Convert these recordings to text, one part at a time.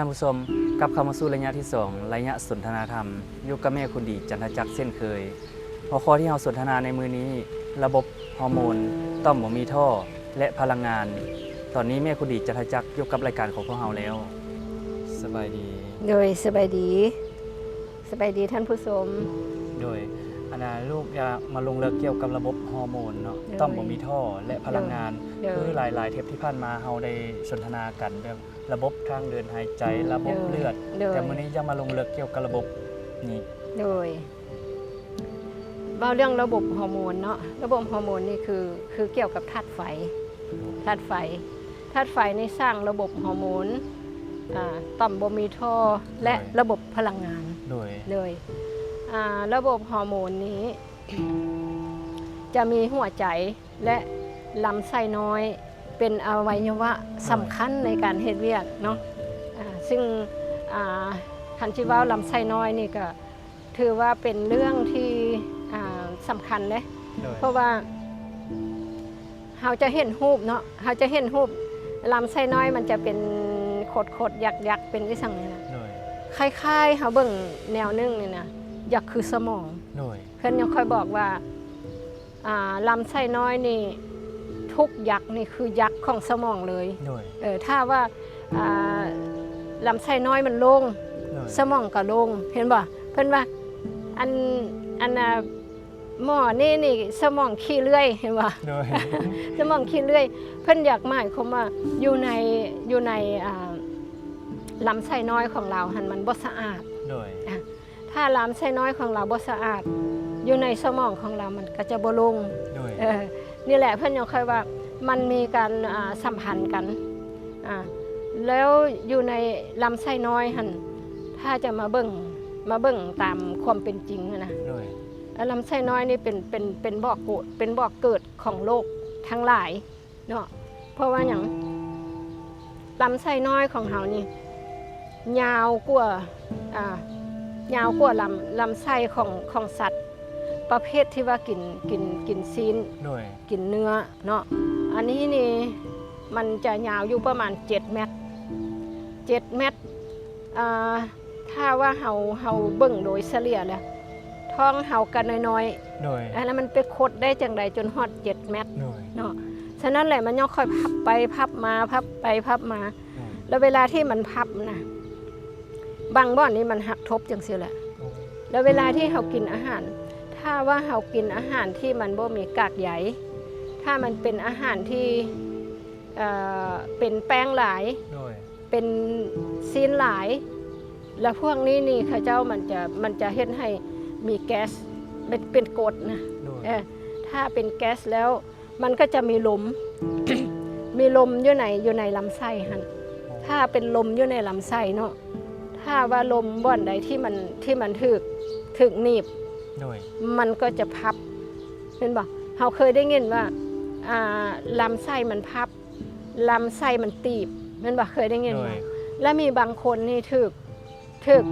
านผู้ชมกับเข้ามาสู่ระยะที่2ระยะสนทนาธรรมอยู่กับแม่คุณดีจันทจักรเช่นเคยหัวข้อที่เราสนทนาในมื้อนี้ระบบฮอร์โมนต่อมบ่มีท่อและพลังงานตอนนี้แม่คุณดีจันทจักรอยู่กับรายการของพวกเราแล้วสบายดีโดยสบายดีท่านผู้ชมโดยลูกอยากมาลงเลิกเกี่ยวกับระบบฮอร์โมนเนาะต่อมบ่มีท่อและพลังงานคือหลายๆเทปที่ผ่านมาเราได้สนทนากันเรื่องระบบทางเดินหายใจระบบเลือดแต่มื้อนี้จะมาลงเลิกเกี่ยวกับระบบนี้โดยเว้าเรื่องระบบฮอร์โมนเนาะระบบฮอร์โมนนี่คือเกี่ยวกับธาตุไฟนี่สร้างระบบฮอร์โมนต่อมบ่มีท่อและระบบพลังงานโดยระบบฮอร์โมนนี้ จะมีหัวใจและลำไส้น้อยเป็นอวัยวะสำคัญในการเฮ็ดเวียกเนาะซึ่งคันที่ว่าลำไส้น้อยนี่ก็ถือว่าเป็นเรื่องที่สำคัญเลยเพราะว่าเราจะเห็นรูปเนาะเราจะเห็นรูปลำไส้น้อยมันจะเป็นขดยักเป็นที่สั่งนี่นะคล้ายๆเขาเบิ่งแนวนึงนี่นะยักคือสมองเพื่อนยังค่อยบอกว่าลำไส้น้อยนี่ทุกยักนี่คือยักของสมองเลยถ้าว่าลำไส้น้อยมันโล่งสมองก็โล่งเห็นบ่เพื่อนว่าอันหมอนี่สมองขี้เลื่อยเห็นบ่สมองขี้เลื่อยเพื่อนอยากหมายความว่าอยู่ในลำไส้น้อยของเราหันมันบ่สะอาดถ้าลำไส้น้อยของเราบ่สะอาดอยู่ในสมองของเรามันก็จะบ่ลงนี่แหละเพื่อนยังค่อยว่ามันมีการสัมพันธ์กันแล้วอยู่ในลำไส้น้อยหันถ้าจะมาเบิ่งตามความเป็นจริงนะลำไส้น้อยนี่เป็นบ่อเกิดของโลกทั้งหลายเนาะเพราะว่าอย่างลำไส้น้อยของเฮานี่ยาวกว่าลำไส้ของสัตว์ประเภทที่ว่ากินซีนกินเนื้อเนาะอันนี้นี่มันจะยาวอยู่ประมาณ7 เมตรถ้าว่าเฮาเบิ่งโดยเฉลี่ยแล้วท้องเฮากันน้อยๆแล้วมันไปคดได้จังใดจนฮอด7 เมตรเนาะฉะนั้นแหละมันย่อค่อยพับไปพับมาพับไปพับมาแล้วเวลาที่มันพับนะบางบ่อนนี้มันหักทบจังซี่แหละแล้วเวลาที่เฮากินอาหารถ้าว่าเฮากินอาหารที่มันบ่มีกากใยถ้ามันเป็นอาหารที่เป็นแป้งหลายเป็นซีนหลายแล้วพวกนี้นี่เขาเจ้ามันจะเฮ็ดให้มีแก๊สเป็นกรดนะถ้าเป็นแก๊สแล้วมันก็จะมีลม มีลมอยู่ในลำไส้หั่นถ้าเป็นลมอยู่ในลำไส้เนาะถ้าว่าลมบ่อนใดที่มันถึกหนีบมันก็จะพับเป็นบ่เราเคยได้ยินว่าลำไส้มันพับลำไส้มันตีบเป็นบ่เคยได้ยินไหมและมีบางคนนี่ถึก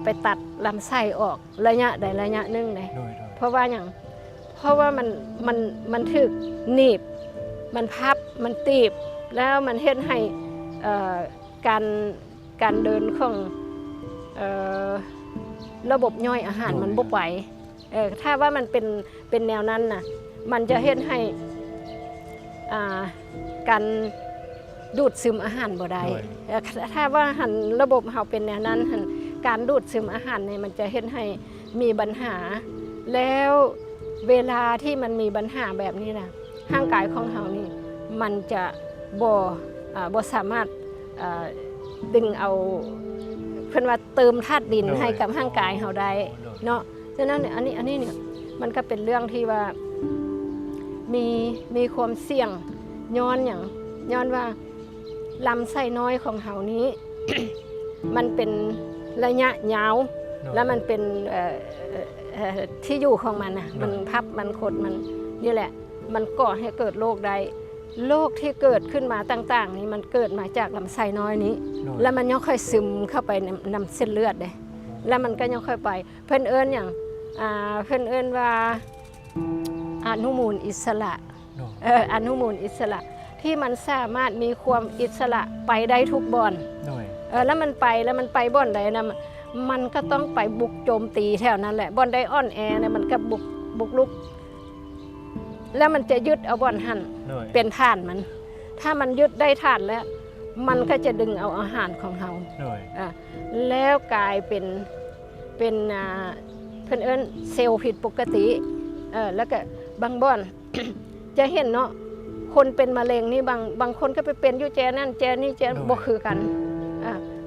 ไปตัดลำไส้ออกระยะใดระยะหนึ่งเลยเพราะว่ามันถึกหนีบมันพับมันตีบแล้วมันเฮ็ดให้การเดินของระบบย่อยอาหารมันบ่ไหวถ้าว่ามันเป็นแนวนั้นน่ะมันจะเฮ็ดให้การดูดซึมอาหารบ่ได้ถ้าว่าหันระบบเฮาเป็นแนวนั้นหันการดูดซึมอาหารเนี่ยมันจะเฮ็ดให้มีปัญหาแล้วเวลาที่มันมีปัญหาแบบนี้นะร่างกายของเฮานี่มันจะบ่สามารถดึงเอาเพิ่นว่าเติมธาตุดินให้กับร่างกายเฮาได้เนาะฉะนั้นเนี่ยอันนี้เนี่ยมันก็เป็นเรื่องที่ว่ามีความเสี่ยงย้อนว่าลำไส้น้อยของเฮานี้ มันเป็นระยะยาวแล้วมันเป็นที่อยู่ของมันนะมันพับมันขดมันนี่แหละมันก่อให้เกิดโรคได้โรคที่เกิดขึ้นมาต่างๆนี่มันเกิดมาจากลำไส้น้อยนี้แล้วมันย่อค่อยซึมเข้าไปในเส้นเลือดเลยแล้วมันก็ย่อค่อยไปเพิ่นเอิ้นอย่างเพิ่นเอิ้นว่าอนุมูลอิสระอนุมูลอิสระที่มันสามารถมีความอิสระไปได้ทุกบ่อน แล้วมันไปบ่อนใดนะมันก็ต้องไปบุกโจมตีแถวนั้นแหละบ่อนใดอ่อนแอเนี่ยมันก็บุกลุกแล้วมันจะยึดเอาบ่อนหั่นเป็นฐานมันถ้ามันยึดได้ฐานแล้วมันก็จะดึงเอาอาหารของเราแล้วกลายเป็นเพิ่นเอิ้นเซลล์ผิดปกติแล้วก็บางบ่อน จะเห็นเนาะคนเป็นมะเร็งนี่บางคนก็ไปเป็นอยู่แจนั่นแจนี่แจบ่คือกัน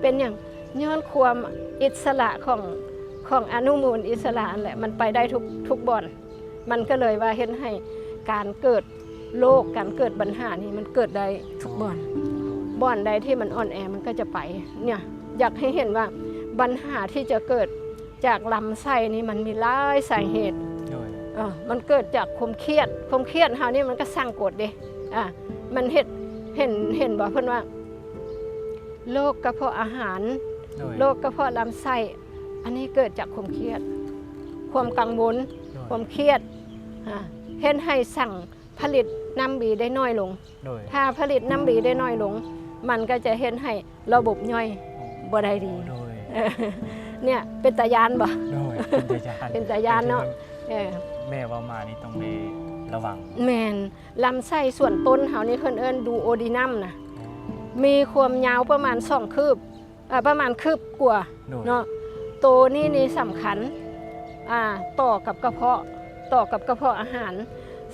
เป็นอย่างย้อนความอิสระของอนุมูลอิสระแหละมันไปได้ทุกบ่อนมันก็เลยว่าเห็นให้การเกิดโรคการเกิดปัญหานี่มันเกิดได้ทุกบ่อนใดที่มันอ่อนแอมันก็จะไปเนี่ยอยากให้เห็นว่าปัญหาที่จะเกิดจากลำไส้นี่มันมีหลายสาเหตุมันเกิดจากความเครียดเฮานี่มันก็สร้างกฎเด้มันเห็นบอกเพิ่นว่าโรคกระเพาะอาหารโรคกระเพาะลำไส้อันนี้เกิดจากความเครียดความกังวลความเครียดเห็นให้สั่งผลิตน้ำบีได้น้อยลงถ้าผลิตน้ำบีได้น้อยลงมันก็จะเห็นให้ระบบย่อยบ่ได้ดีเนี่ยเป็นตายานบ่เป็นตายานเนาะแม่ว่ามานี่ต้องระวังแม่นลำไส้ส่วนต้นเฮานี่เพิ่นเอิ้นดูโอดีนัมนะมีความยาวประมาณ2 คืบประมาณคืบกว่าเนาะตัวนี่สำคัญต่อกับกระเพาะอาหาร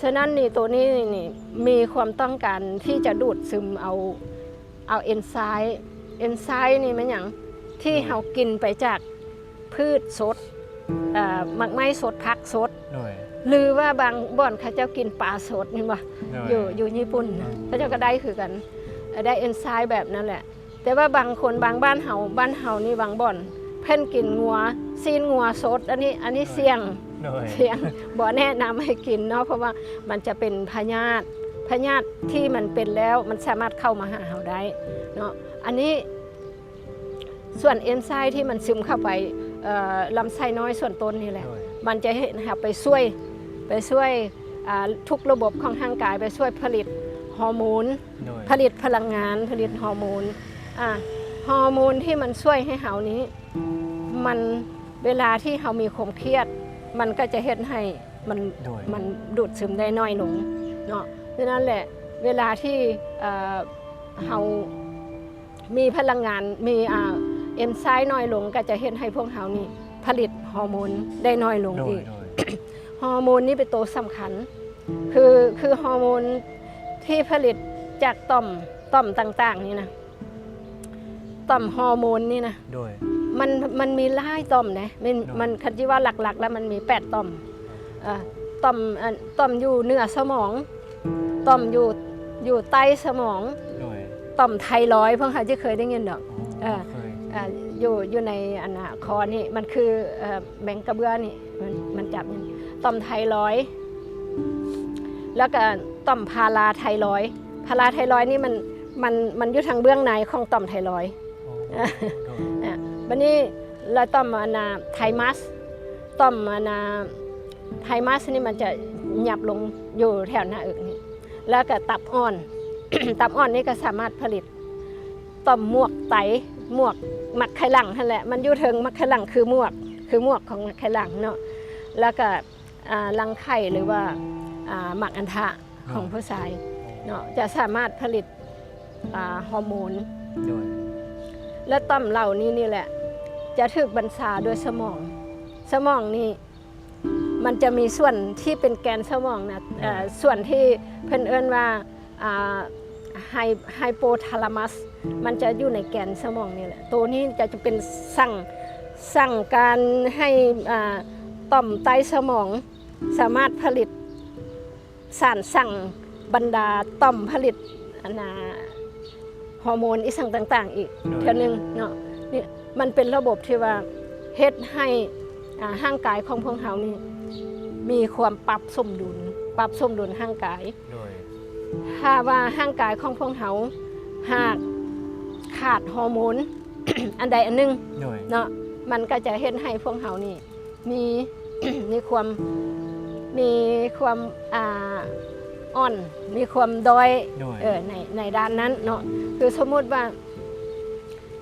ฉะนั้นนี่ตัวนี้นี่มีความต้องการที่จะดูดซึมเอาเอนไซม์นี่มันหยังที่เฮากินไปจากพืชสดมักไม้สดผักสดหรือว่าบางบ่อนเขาเจ้ากินปลาสดนี่บ่อยู่ญี่ปุ่นเขาเจ้าก็ได้คือกันได้เอนไซม์แบบนั้นแหละแต่ว่าบางคนบางบ้านเฮานี่บางบ่อนเพิ่นกินซีนงัวสดอันนี้เสี่ยงบ่แนะนำให้กินเนาะเพราะว่ามันจะเป็นพยาธิที่มันเป็นแล้วมันสามารถเข้ามาหาเราได้เนาะอันนี้ส่วนเอนไซม์ที่มันซึมเข้าไปลำไส้น้อยส่วนต้นนี่แหละมันจะไปช่วยทุกระบบของร่างกายไปช่วยผลิตฮอร์โมนผลิตพลังงานผลิตฮอร์โมนที่มันช่วยให้เฮานี้มันเวลาที่เฮามีความเครียดมันก็จะเฮ็ดให้มันดูดซึมได้น้อยลงเนาะดังนั้นแหละเวลาที่เฮามีพลังงานมีเอนไซม์น้อยลงก็จะเฮ็ดให้พวกเฮานี่ผลิตฮอร์โมนได้น้อยลงอีกฮอร์โมนนี่เป็นตัวสำคัญคือฮอร์โมนที่ผลิตจากต่อมต่างๆนี่นะต่อมฮอร์โมนนี่นะมันมีหลายต่อมนะมันคันที่ว่าหลักๆแล้วมันมี8ต่อมต่อมอยู่เหนือสมองต่อมอยู่ใต้สมองต่อมไทรอยด์เพิ่งจะเคยได้ยินดอกอยู่ในคอนี่มันคือแมงกระเบื้อนี่มันจับนี่ต่อมไทรอยด์แล้วก็ต่อมพาราไทรอยด์นี่มันอยู่ทางเบื้องในของต่อมไทรอยด์บัดนี้เราต่อมไทมัสนี่มันจะหยับลงอยู่แถวหน้าอกนี่แล้วก็ตับอ่อน ตับอ่อนนี่ก็สามารถผลิตต่อมหมวกไตมักไขหลังนั่นแหละมันอยู่ถึงมักไขหลังคือหมวกของมักไขหลังเนาะแล้วก็รังไข่หรือว่าหมักอัณฑะของผู้ชายเนาะจะสามารถผลิตฮอร์โมนและต่อมเหล่านี้นี่แหละจะถูกบัญชาโดยสมองนี่มันจะมีส่วนที่เป็นแกนสมองนะส่วนที่เพิ่นเอิ้นว่าไฮโปทาลามัสมันจะอยู่ในแกนสมองนี่แหละตัวนี้จะเป็นสั่งการให้ต่อมใต้สมองสามารถผลิตสารสั่งบรรดาต่อมผลิตฮอร์โมนอีสั่งต่างๆอีกเท่านึงเนาะนี่มันเป็นระบบที่ว่าเฮ็ดให้ร่างกายของพวกเรานี่มีความปรับสมดุลร่างกายถ้าว่าร่างกายของพวกเราหากขาดฮอร์โมน อันใดอันหนึ่งเนาะมันก็จะเฮ็ดให้พวกเรานี่มีความอ่อนมีความด้อยในด้านนั้นเนาะคือสมมุติว่า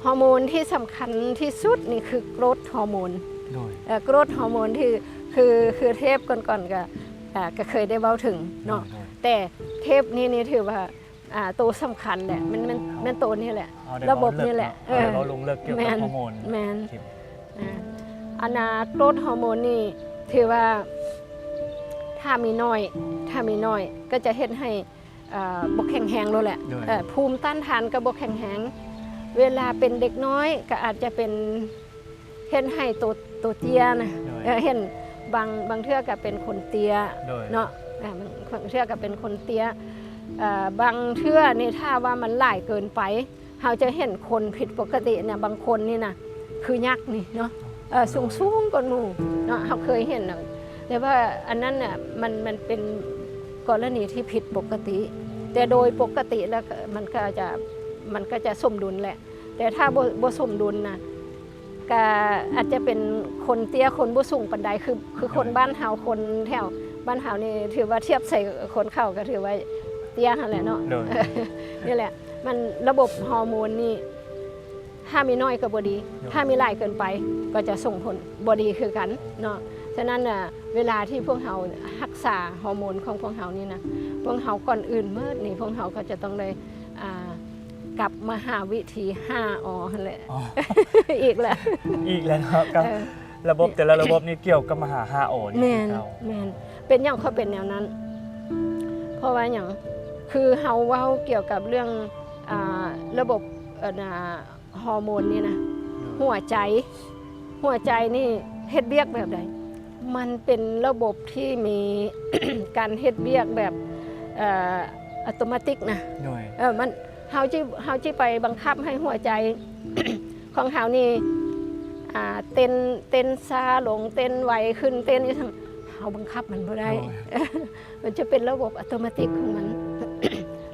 ฮ อร์โมนที่สำคัญที่สุดนี่คือโกรทฮอร์โมน โดย โกรทฮอร์โมนที่คือเทปก่อนๆก็เคยได้เว้าถึงเนาะแต่เทปนี้ถือว่าตัวสำคัญแหละมันตัวนี้แหละระบบนี่แหละเราลงเลิกเกี่ยวกับฮอร์โมนแมนโกรทฮอร์โมนนี่ถือว่าถ้ามีน้อยก็จะเฮ็ดให้บกแข็งแรงแล้วแหละภูมิต้านทานก็บกแข็งแรงเวลาเป็นเด็กน้อยก็อาจจะเป็นเห็นให้ตัวเตี้ยนะเห็นบางเทื่อก็เป็นคนเตี้ยเนาะบางเทื่อก็เป็นคนเตี้ยบางเทื่อนี่ถ้าว่ามันหลายเกินไปเราจะเห็นคนผิดปกติเนี่ยบางคนนี่นะคือยักษ์นี่เนาะสูงกว่าหนูเนาะเราเคยเห็นนะแต่ว่าอันนั้นน่ะมันเป็นกรณีที่ผิดปกติแต่โดยปกติแล้วมันก็จะสมดุลแหละแต่ถ้าบ่สมดุลนะก็อาจจะเป็นคนเตี้ยคนบ่สูงปานใดคือคนบ้านเฮาคนแถวบ้านเฮานี่ถือว่าเทียบใส่คนเข้าก็ถือว่าเตี้ยนั่นแหละเนาะนี่แหละมันระบบฮอร์โมนนี่ถ้ามีน้อยก็บ่ดีถ้ามีหลายเกินไปก็จะส่งผลบ่ดีคือกันเนาะฉะนั้นน่ะเวลาที่พวกเรารักษาฮอร์โมนของพวกเรานี่นะพวกเราก่อนอื่นเมื่อนี่พวกเราก็จะต้องได้กลับมาหาวิธี5อนั่นแหละอีกแล้วครับระบบแต่ละระบบนี่เกี่ยวกับมหา5อนี่แม่นเป็นอย่างเขาเป็นแนวนั้นเพราะว่าอย่างคือเฮาเว้าเกี่ยวกับเรื่องระบบฮอร์โมนนี่นะหัวใจนี่เฮ็ดเวียกแบบใดมันเป็นระบบที่มี การเฮ็ดเวียกแบบอัตโนมัตินะมันเฮาจิไปบังคับให้หัวใจ ของเฮานี่เต้นซาลงเต้นไวขึ้นเต้นนี่ทั้งเฮาบังคับมันบ่ได้ มันจะเป็นระบบอัตโนมัติของมัน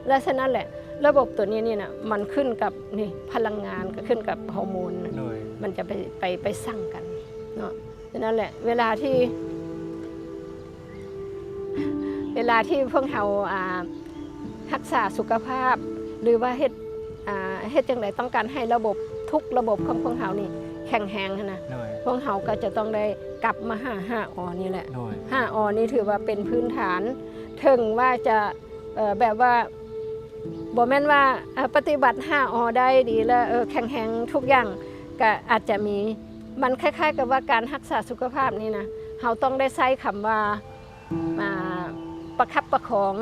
และฉะนั้นแหละระบบตัวนี้นี่นะมันขึ้นกับนี่พลังงานก็ขึ้นกับฮอร์โมนมันจะไปสั่งกันเนาะฉะนั้นแหละเวลาที่พวกเรารักษาสุขภาพหรือว่าเฮ็ดจังไดต้องการให้ระบบทุกระบบของพวกเรานี่แข็งแรงนะพวกเราก็จะต้องได้กลับมา5อนี่แหละ5อนี่ถือว่าเป็นพื้นฐานถึงว่าจะแบบว่าบ่แม่นว่าปฏิบัติ5อได้ดีแล้วแข็งแรงทุกอย่างก็อาจจะมีมันคล้ายๆกับว่าการรักษาสุขภาพนี่นะเราต้องได้ใช้คำว่าประคับประคอง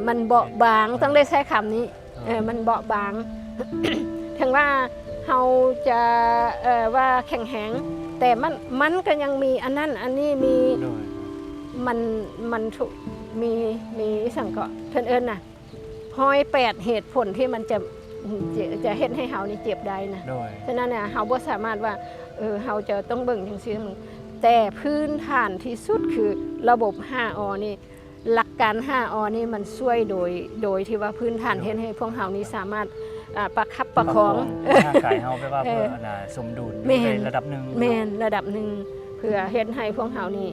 มันเบาบางต้องได้ใช้คำนี้มันเบาบาง ถึงว่าเราจะว่าแข็งแรงแต่มันก็ยังมีอันนั้นอันนี้มีมันมีสังเกตเพิ่นเอิ้นน่ะ108เหตุผลที่มันจะเฮ็ดให้เฮานี่เจ็บได้นะฉะนั้นน่ะเฮาบ่สามารถว่าเฮาจะต้องเบิ่งจังซี่แต่พื้นฐานที่สุดคือระบบ5อนี่หลักการ5อนี่มันช่วยโดยที่ว่าพื้นฐานเฮ็ดให้พวกเฮานี่สามารถประคับประคองร่างกายเฮาไปว่าเพื่อสมดุลในระดับหนึ่งแม่นระดับหนึ่งเพื่อเฮ็ดให้พวกเฮานี่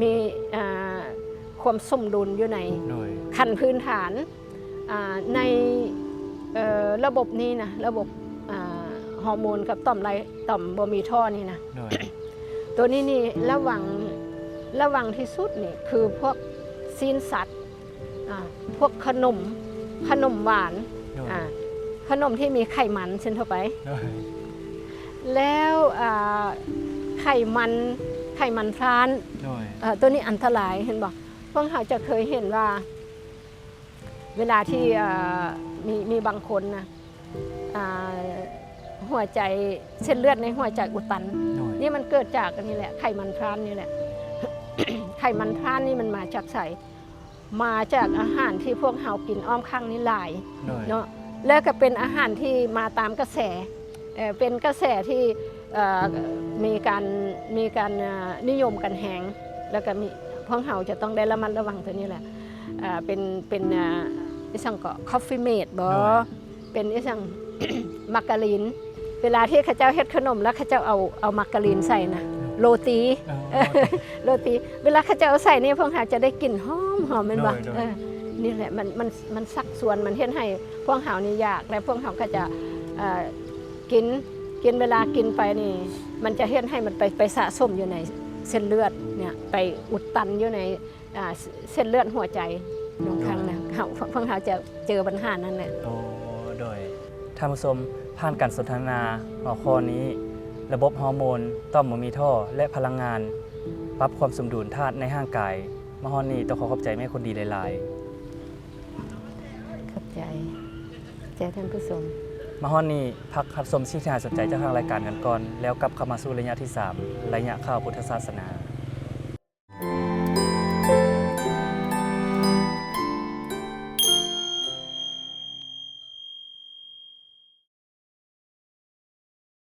มีความสมดุลอยู่ในขั้นพื้นฐานในระบบนี้นะระบบฮอร์โมนกับต่อมบ่มีท่อนี่นะตัวนี้นี่ระวังที่สุดนี่คือพวกซีนสัตว์พวกขนมหวานขนมที่มีไขมันเช่นเข้าไปแล้วไขมันพรานตัวนี้อันตรายเห็นบอกพวกเราจะเคยเห็นว่าเวลาที่มีบางคนนะหัวใจเส้นเลือดในหัวใจอุดตันนี่มันเกิดจากอันนี้แหละไขมันพรานนี่แหละ ไขมันพรานนี่มันมาจากไสมาจากอาหารที่พวกเรากินอ้อมข้างนี่หลายเนาะแล้วก็เป็นอาหารที่มาตามกระแสเป็นกระแสที่มีการนิยมกันแหงแล้วก็มีพวกเราจะต้องได้ระมัดระวังตัวนี้แหละเป็นอีสังก็คอฟฟี่เมดบ่เป็นอีสัง มักกะลีนเวลาที่ข้าเจ้าเฮ็ดขนมแล้วข้าเจ้าเอามักกะลีนใส่นะโรตีเวลาข้าเจ้าเอาใส่นี่พวกเราจะได้กลิ่นหอมแม่นบ่นี่แหละมันสักส่วนมันเฮ็ดให้พวกเรานี่อยากและพวกเราก็จะ อ่ากินเวลากินไปนี่มันจะเฮ็ดให้มันไปสะสมอยู่ในเส้นเลือดเนี่ยไปอุดตันอยู่ในเส้นเลือดหัวใจบางครั้งนะพวกเขาจะเจอปัญหานั้นแหละ โอ้โดยท่านผู้ชมผ่านการสนทนาหัวข้อนี้ระบบฮอร์โมนต่อมบ่มีท่อและพลังงานปรับความสมดุลธาตุในร่างกายมาฮอนนี้ต้องขอบใจแม่คนดีหลาย เข้าใจท่านผู้ชม ๆมาฮอนนี้พักรับชมสิ่งที่น่าสนใจจากทางรายการกันก่อนแล้วกลับเข้ามาสู่ระยะที่ 3 ระยะข่าวพุทธศาสนา